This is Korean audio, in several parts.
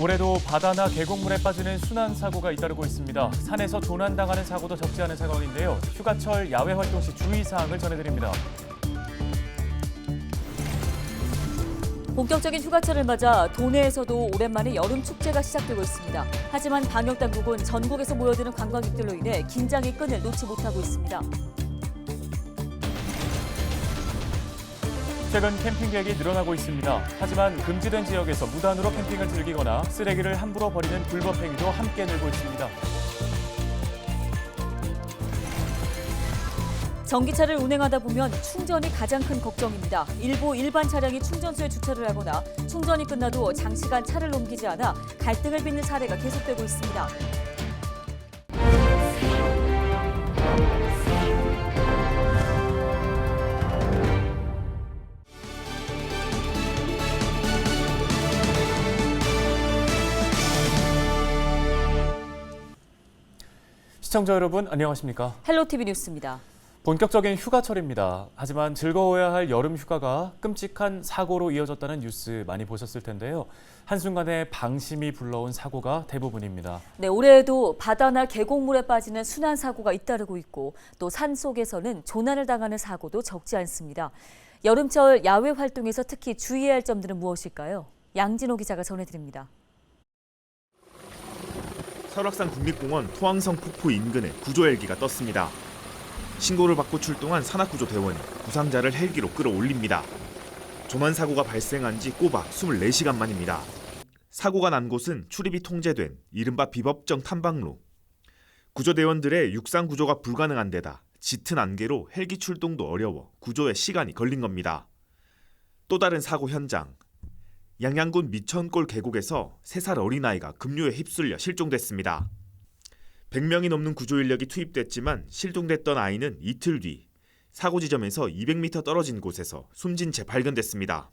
올해도 바다나 계곡물에 빠지는 순환 사고가 잇따르고 있습니다. 산에서 조난당하는 사고도 적지 않은 상황인데요. 휴가철 야외 활동 시 주의사항을 전해드립니다. 본격적인 휴가철을 맞아 도내에서도 오랜만에 여름 축제가 시작되고 있습니다. 하지만 방역 당국은 전국에서 모여드는 관광객들로 인해 긴장의 끈을 놓지 못하고 있습니다. 최근 캠핑객이 늘어나고 있습니다. 하지만 금지된 지역에서 무단으로 캠핑을 즐기거나 쓰레기를 함부로 버리는 불법 행위도 함께 늘고 있습니다. 전기차를 운행하다 보면 충전이 가장 큰 걱정입니다. 일부 일반 차량이 충전소에 주차를 하거나 충전이 끝나도 장시간 차를 옮기지 않아 갈등을 빚는 사례가 계속되고 있습니다. 시청자 여러분, 안녕하십니까? 헬로티비 뉴스입니다. 본격적인 휴가철입니다. 하지만 즐거워야 할 여름 휴가가 끔찍한 사고로 이어졌다는 뉴스 많이 보셨을 텐데요. 한순간에 방심이 불러온 사고가 대부분입니다. 네, 올해에도 바다나 계곡물에 빠지는 순환 사고가 잇따르고 있고 또 산속에서는 조난을 당하는 사고도 적지 않습니다. 여름철 야외 활동에서 특히 주의해야 할 점들은 무엇일까요? 양진호 기자가 전해드립니다. 설악산 국립공원 토항성 폭포 인근에 구조 헬기가 떴습니다. 신고를 받고 출동한 산악구조대원이 부상자를 헬기로 끌어올립니다. 조난 사고가 발생한 지 꼬박 24시간 만입니다. 사고가 난 곳은 출입이 통제된 이른바 비법정 탐방로. 구조대원들의 육상 구조가 불가능한 데다 짙은 안개로 헬기 출동도 어려워 구조에 시간이 걸린 겁니다. 또 다른 사고 현장. 양양군 미천골 계곡에서 3살 어린아이가 급류에 휩쓸려 실종됐습니다. 100명이 넘는 구조 인력이 투입됐지만 실종됐던 아이는 이틀 뒤 사고 지점에서 200m 떨어진 곳에서 숨진 채 발견됐습니다.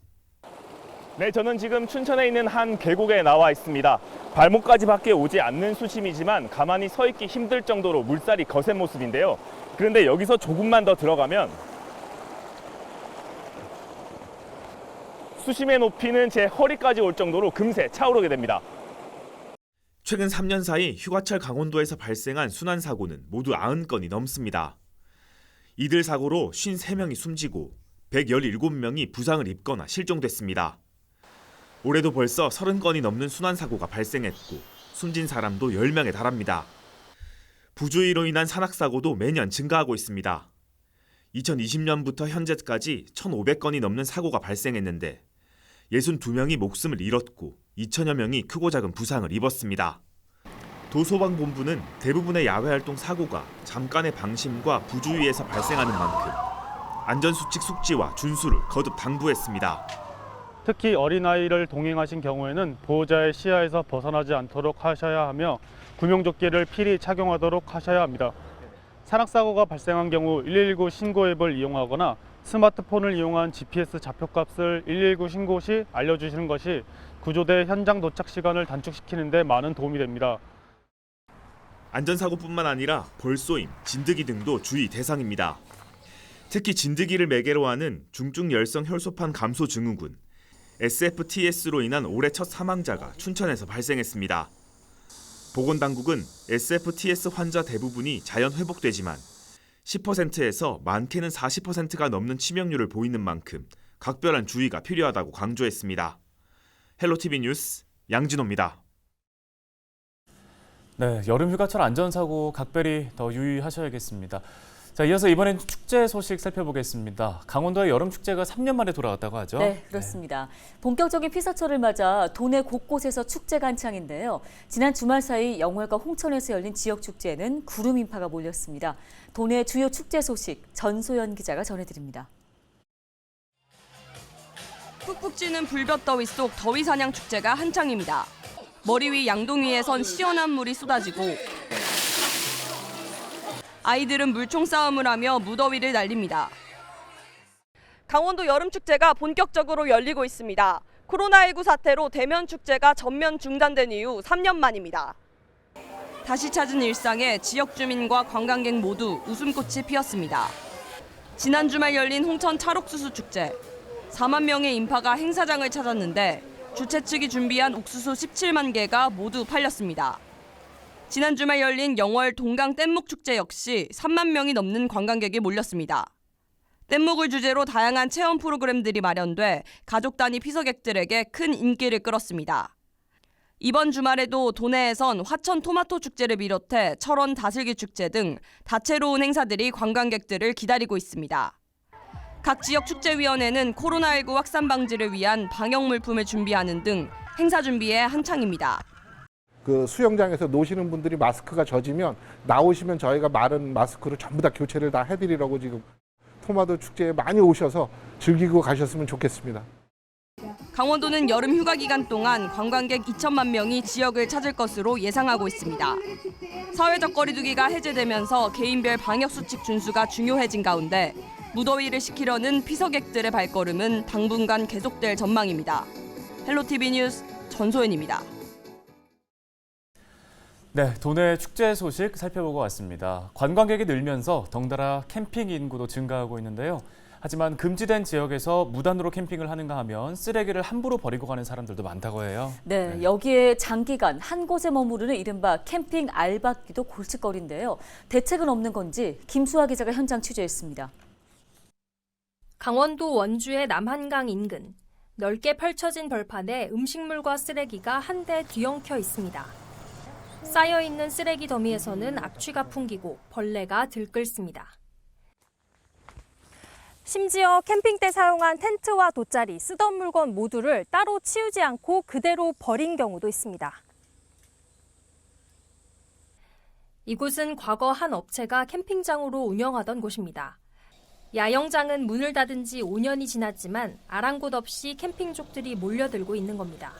네, 저는 지금 춘천에 있는 한 계곡에 나와 있습니다. 발목까지밖에 오지 않는 수심이지만 가만히 서 있기 힘들 정도로 물살이 거센 모습인데요. 그런데 여기서 조금만 더 들어가면 수심의 높이는 제 허리까지 올 정도로 금세 차오르게 됩니다. 최근 3년 사이 휴가철 강원도에서 발생한 순환 사고는 모두 90건이 넘습니다. 이들 사고로 53명이 숨지고 117명이 부상을 입거나 실종됐습니다. 올해도 벌써 30건이 넘는 순환 사고가 발생했고 숨진 사람도 10명에 달합니다. 부주의로 인한 산악 사고도 매년 증가하고 있습니다. 2020년부터 현재까지 1,500건이 넘는 사고가 발생했는데 62명이 목숨을 잃었고 2천여 명이 크고 작은 부상을 입었습니다. 도소방본부는 대부분의 야외활동 사고가 잠깐의 방심과 부주의에서 발생하는 만큼 안전수칙 숙지와 준수를 거듭 당부했습니다. 특히 어린아이를 동행하신 경우에는 보호자의 시야에서 벗어나지 않도록 하셔야 하며 구명조끼를 필히 착용하도록 하셔야 합니다. 산악사고가 발생한 경우 119 신고 앱을 이용하거나 스마트폰을 이용한 GPS 좌표값을 119 신고 시 알려주시는 것이 구조대 현장 도착 시간을 단축시키는 데 많은 도움이 됩니다. 안전사고뿐만 아니라 벌쏘임, 진드기 등도 주의 대상입니다. 특히 진드기를 매개로 하는 중증열성 혈소판 감소 증후군 SFTS로 인한 올해 첫 사망자가 춘천에서 발생했습니다. 보건당국은 SFTS 환자 대부분이 자연 회복되지만 10%에서 많게는 40%가 넘는 치명률을 보이는 만큼 각별한 주의가 필요하다고 강조했습니다. 헬로티비 뉴스 양진호입니다. 네, 여름 휴가철 안전사고 각별히 더 유의하셔야겠습니다. 자, 이어서 이번엔 축제 소식 살펴보겠습니다. 강원도의 여름 축제가 3년 만에 돌아왔다고 하죠? 네, 그렇습니다. 본격적인 피서철을 맞아 도내 곳곳에서 축제가 한창인데요. 지난 주말 사이 영월과 홍천에서 열린 지역 축제에는 구름 인파가 몰렸습니다. 도내 주요 축제 소식 전소연 기자가 전해드립니다. 푹푹 찌는 불볕더위 속 더위 사냥 축제가 한창입니다. 머리 위 양동이에선 시원한 물이 쏟아지고 아이들은 물총 싸움을 하며 무더위를 날립니다. 강원도 여름축제가 본격적으로 열리고 있습니다. 코로나19 사태로 대면 축제가 전면 중단된 이후 3년 만입니다. 다시 찾은 일상에 지역 주민과 관광객 모두 웃음꽃이 피었습니다. 지난 주말 열린 홍천 찰옥수수 축제. 4만 명의 인파가 행사장을 찾았는데 주최 측이 준비한 옥수수 17만 개가 모두 팔렸습니다. 지난 주말 열린 영월 동강 뗏목 축제 역시 3만 명이 넘는 관광객이 몰렸습니다. 뗏목을 주제로 다양한 체험 프로그램들이 마련돼 가족 단위 피서객들에게 큰 인기를 끌었습니다. 이번 주말에도 도내에선 화천 토마토 축제를 비롯해 철원 다슬기 축제 등 다채로운 행사들이 관광객들을 기다리고 있습니다. 각 지역 축제위원회는 코로나19 확산 방지를 위한 방역 물품을 준비하는 등 행사 준비에 한창입니다. 그 수영장에서 노시는 분들이 마스크가 젖으면 나오시면 저희가 마른 마스크로 전부 다 교체를 다 해드리려고 지금 토마토 축제에 많이 오셔서 즐기고 가셨으면 좋겠습니다. 강원도는 여름 휴가 기간 동안 관광객 2천만 명이 지역을 찾을 것으로 예상하고 있습니다. 사회적 거리 두기가 해제되면서 개인별 방역 수칙 준수가 중요해진 가운데 무더위를 식히려는 피서객들의 발걸음은 당분간 계속될 전망입니다. 헬로티비 뉴스 전소연입니다. 네, 도내 축제 소식 살펴보고 왔습니다. 관광객이 늘면서 덩달아 캠핑 인구도 증가하고 있는데요. 하지만 금지된 지역에서 무단으로 캠핑을 하는가 하면 쓰레기를 함부로 버리고 가는 사람들도 많다고 해요. 네, 여기에 장기간 한 곳에 머무르는 이른바 캠핑 알박기도 골칫거리인데요. 대책은 없는 건지 김수아 기자가 현장 취재했습니다. 강원도 원주의 남한강 인근. 넓게 펼쳐진 벌판에 음식물과 쓰레기가 한데 뒤엉켜 있습니다. 쌓여있는 쓰레기 더미에서는 악취가 풍기고 벌레가 들끓습니다. 심지어 캠핑 때 사용한 텐트와 돗자리, 쓰던 물건 모두를 따로 치우지 않고 그대로 버린 경우도 있습니다. 이곳은 과거 한 업체가 캠핑장으로 운영하던 곳입니다. 야영장은 문을 닫은 지 5년이 지났지만 아랑곳 없이 캠핑족들이 몰려들고 있는 겁니다.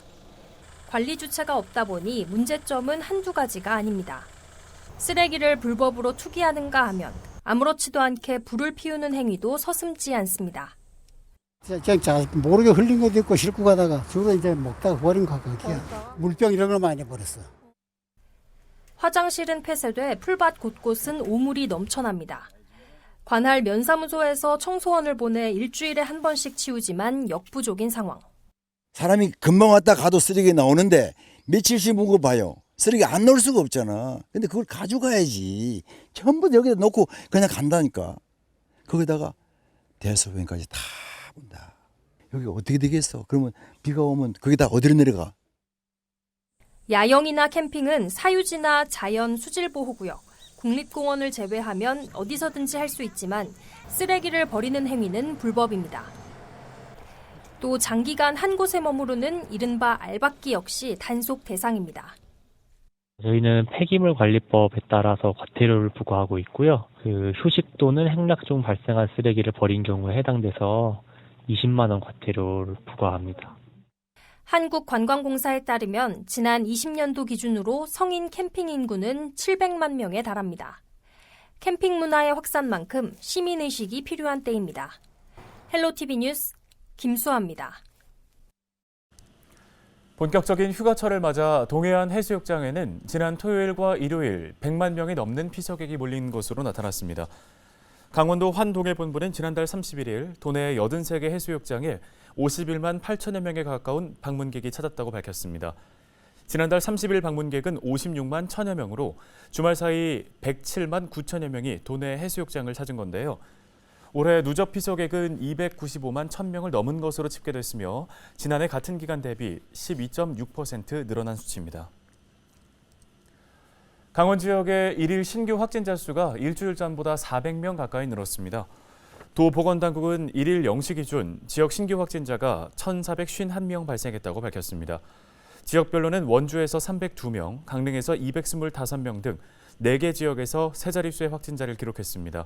관리 주체가 없다 보니 문제점은 한두 가지가 아닙니다. 쓰레기를 불법으로 투기하는가 하면 아무렇지도 않게 불을 피우는 행위도 서슴지 않습니다. 잘 모르게 흘린 것도 있고 싣고 가다가 주로 이제 먹다가 버린 거 같아요. 물병 이런 걸 많이 버렸어. 화장실은 폐쇄돼 풀밭 곳곳은 오물이 넘쳐납니다. 관할 면사무소에서 청소원을 보내 일주일에 한 번씩 치우지만 역부족인 상황. 사람이 금방 왔다 가도 쓰레기 나오는데 며칠씩 묵어 봐요. 쓰레기 안 넣을 수가 없잖아. 근데 그걸 가져가야지. 전부 여기다 놓고 그냥 간다니까. 거기다가 대소변까지 다 본다. 여기 어떻게 되겠어? 그러면 비가 오면 거기다 어디로 내려가? 야영이나 캠핑은 사유지나 자연 수질보호구역, 국립공원을 제외하면 어디서든지 할 수 있지만 쓰레기를 버리는 행위는 불법입니다. 또 장기간 한 곳에 머무르는 이른바 알박기 역시 단속 대상입니다. 저희는 폐기물 관리법에 따라서 과태료를 부과하고 있고요. 휴식 또는 행락 중 발생한 쓰레기를 버린 경우에 해당돼서 20만 원 과태료를 부과합니다. 한국관광공사에 따르면 지난 20년도 기준으로 성인 캠핑 인구는 700만 명에 달합니다. 캠핑 문화의 확산만큼 시민의식이 필요한 때입니다. 헬로티비 뉴스 김수아입니다. 본격적인 휴가철을 맞아 동해안 해수욕장에는 지난 토요일과 일요일 100만 명이 넘는 피서객이 몰린 것으로 나타났습니다. 강원도 환동해 본부는 지난달 31일 도내 83개 해수욕장에 51만 8천여 명에 가까운 방문객이 찾았다고 밝혔습니다. 지난달 30일 방문객은 56만 1천여 명으로 주말 사이 107만 9천여 명이 도내 해수욕장을 찾은 건데요. 올해 누적 피서객은 295만 1,000명을 넘은 것으로 집계됐으며 지난해 같은 기간 대비 12.6% 늘어난 수치입니다. 강원 지역의 일일 신규 확진자 수가 일주일 전보다 400명 가까이 늘었습니다. 도보건당국은 일일 0시 기준 지역 신규 확진자가 1,451명 발생했다고 밝혔습니다. 지역별로는 원주에서 302명, 강릉에서 225명 등 4개 지역에서 세 자릿수의 확진자를 기록했습니다.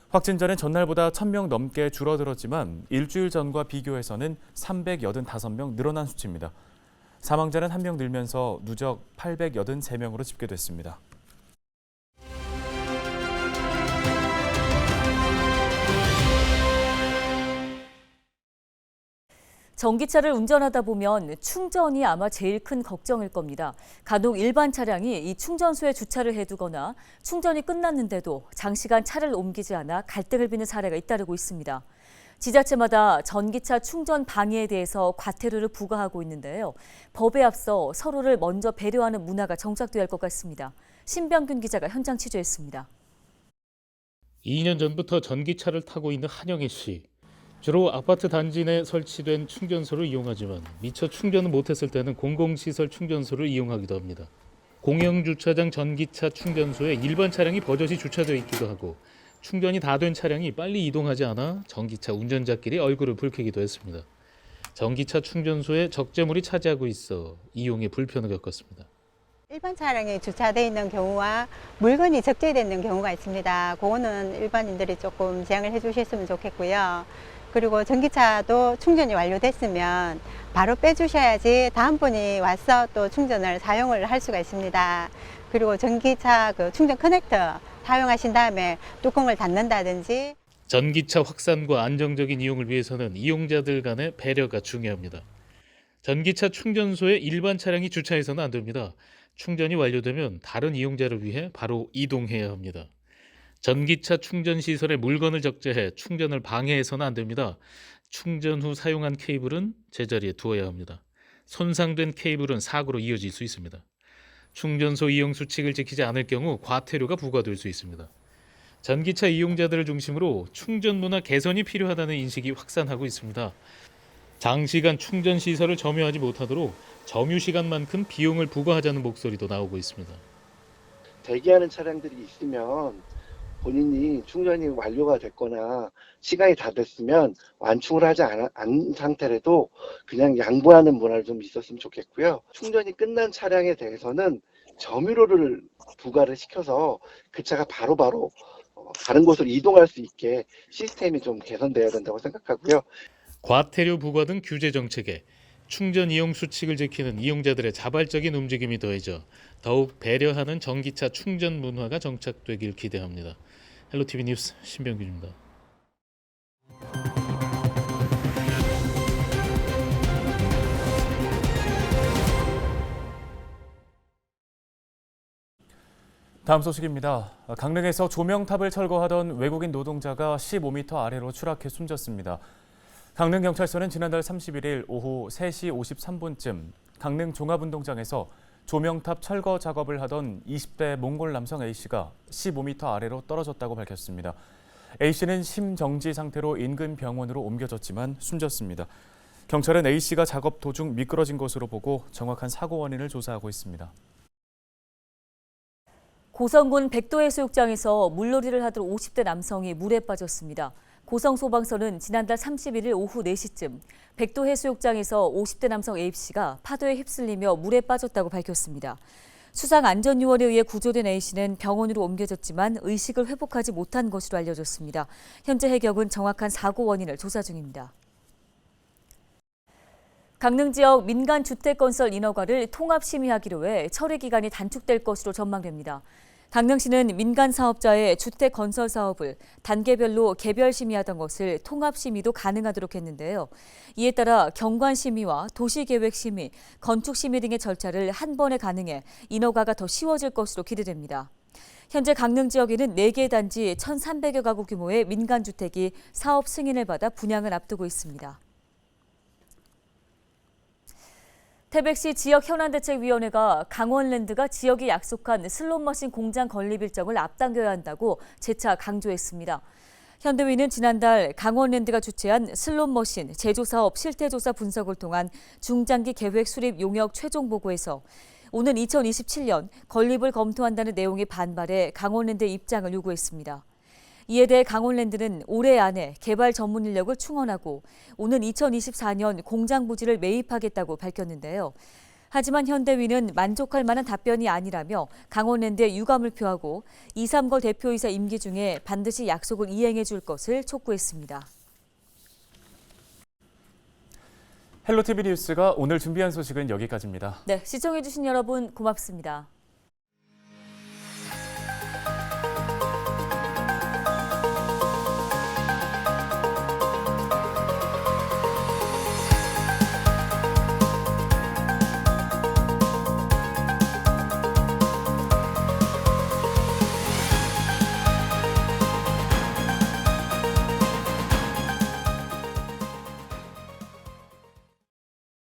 확진자는 전날보다 1,000명 넘게 줄어들었지만 일주일 전과 비교해서는 385명 늘어난 수치입니다. 사망자는 1명 늘면서 누적 883명으로 집계됐습니다. 전기차를 운전하다 보면 충전이 아마 제일 큰 걱정일 겁니다. 간혹 일반 차량이 이 충전소에 주차를 해두거나 충전이 끝났는데도 장시간 차를 옮기지 않아 갈등을 빚는 사례가 잇따르고 있습니다. 지자체마다 전기차 충전 방해에 대해서 과태료를 부과하고 있는데요. 법에 앞서 서로를 먼저 배려하는 문화가 정착돼야 할 것 같습니다. 신병균 기자가 현장 취재했습니다. 2년 전부터 전기차를 타고 있는 한영희 씨. 주로 아파트 단지 내 설치된 충전소를 이용하지만 미처 충전을 못했을 때는 공공시설 충전소를 이용하기도 합니다. 공영주차장 전기차 충전소에 일반 차량이 버젓이 주차되어 있기도 하고 충전이 다 된 차량이 빨리 이동하지 않아 전기차 운전자끼리 얼굴을 붉히기도 했습니다. 전기차 충전소에 적재물이 차지하고 있어 이용에 불편을 겪었습니다. 일반 차량이 주차되어 있는 경우와 물건이 적재되어 있는 경우가 있습니다. 그거는 일반인들이 조금 제한을 해주셨으면 좋겠고요. 그리고 전기차도 충전이 완료됐으면 바로 빼주셔야지 다음 분이 와서 또 충전을 사용을 할 수가 있습니다. 그리고 전기차 충전 커넥터 사용하신 다음에 뚜껑을 닫는다든지. 전기차 확산과 안정적인 이용을 위해서는 이용자들 간의 배려가 중요합니다. 전기차 충전소에 일반 차량이 주차해서는 안 됩니다. 충전이 완료되면 다른 이용자를 위해 바로 이동해야 합니다. 전기차 충전 시설에 물건을 적재해 충전을 방해해서는 안 됩니다. 충전 후 사용한 케이블은 제자리에 두어야 합니다. 손상된 케이블은 사고로 이어질 수 있습니다. 충전소 이용 수칙을 지키지 않을 경우 과태료가 부과될 수 있습니다. 전기차 이용자들을 중심으로 충전 문화 개선이 필요하다는 인식이 확산하고 있습니다. 장시간 충전 시설을 점유하지 못하도록 점유 시간만큼 비용을 부과하자는 목소리도 나오고 있습니다. 대기하는 차량들이 있으면 본인이 충전이 완료가 됐거나 시간이 다 됐으면 완충을 하지 않은 상태라도 그냥 양보하는 문화를 좀 있었으면 좋겠고요. 충전이 끝난 차량에 대해서는 점유료를 부과를 시켜서 그 차가 바로바로 다른 곳으로 이동할 수 있게 시스템이 좀 개선돼야 된다고 생각하고요. 과태료 부과 등 규제 정책에 충전 이용 수칙을 지키는 이용자들의 자발적인 움직임이 더해져 더욱 배려하는 전기차 충전 문화가 정착되길 기대합니다. 헬로티비 뉴스 신병균입니다. 다음 소식입니다. 강릉에서 조명탑을 철거하던 외국인 노동자가 15m 아래로 추락해 숨졌습니다. 강릉경찰서는 지난달 31일 오후 3시 53분쯤 강릉 종합운동장에서 조명탑 철거 작업을 하던 20대 몽골 남성 A씨가 15m 아래로 떨어졌다고 밝혔습니다. A씨는 심정지 상태로 인근 병원으로 옮겨졌지만 숨졌습니다. 경찰은 A씨가 작업 도중 미끄러진 것으로 보고 정확한 사고 원인을 조사하고 있습니다. 고성군 백도해수욕장에서 물놀이를 하던 50대 남성이 물에 빠졌습니다. 고성소방서는 지난달 31일 오후 4시쯤 백도해수욕장에서 50대 남성 A씨가 파도에 휩쓸리며 물에 빠졌다고 밝혔습니다. 수상안전요원에 의해 구조된 A씨는 병원으로 옮겨졌지만 의식을 회복하지 못한 것으로 알려졌습니다. 현재 해경은 정확한 사고 원인을 조사 중입니다. 강릉 지역 민간 주택 건설 인허가를 통합 심의하기로 해 처리 기간이 단축될 것으로 전망됩니다. 강릉시는 민간 사업자의 주택 건설 사업을 단계별로 개별 심의하던 것을 통합 심의도 가능하도록 했는데요. 이에 따라 경관 심의와 도시계획 심의, 건축 심의 등의 절차를 한 번에 가능해 인허가가 더 쉬워질 것으로 기대됩니다. 현재 강릉 지역에는 4개 단지 1,300여 가구 규모의 민간 주택이 사업 승인을 받아 분양을 앞두고 있습니다. 태백시 지역현안대책위원회가 강원랜드가 지역에 약속한 슬롯머신 공장 건립 일정을 앞당겨야 한다고 재차 강조했습니다. 현대위는 지난달 강원랜드가 주최한 슬롯머신 제조사업 실태조사 분석을 통한 중장기 계획 수립 용역 최종 보고에서 오는 2027년 건립을 검토한다는 내용에 반발해 강원랜드의 입장을 요구했습니다. 이에 대해 강원랜드는 올해 안에 개발 전문 인력을 충원하고 오는 2024년 공장 부지를 매입하겠다고 밝혔는데요. 하지만 현대위는 만족할 만한 답변이 아니라며 강원랜드에 유감을 표하고 이삼걸 대표이사 임기 중에 반드시 약속을 이행해 줄 것을 촉구했습니다. 헬로티비 뉴스가 오늘 준비한 소식은 여기까지입니다. 네, 시청해 주신 여러분 고맙습니다.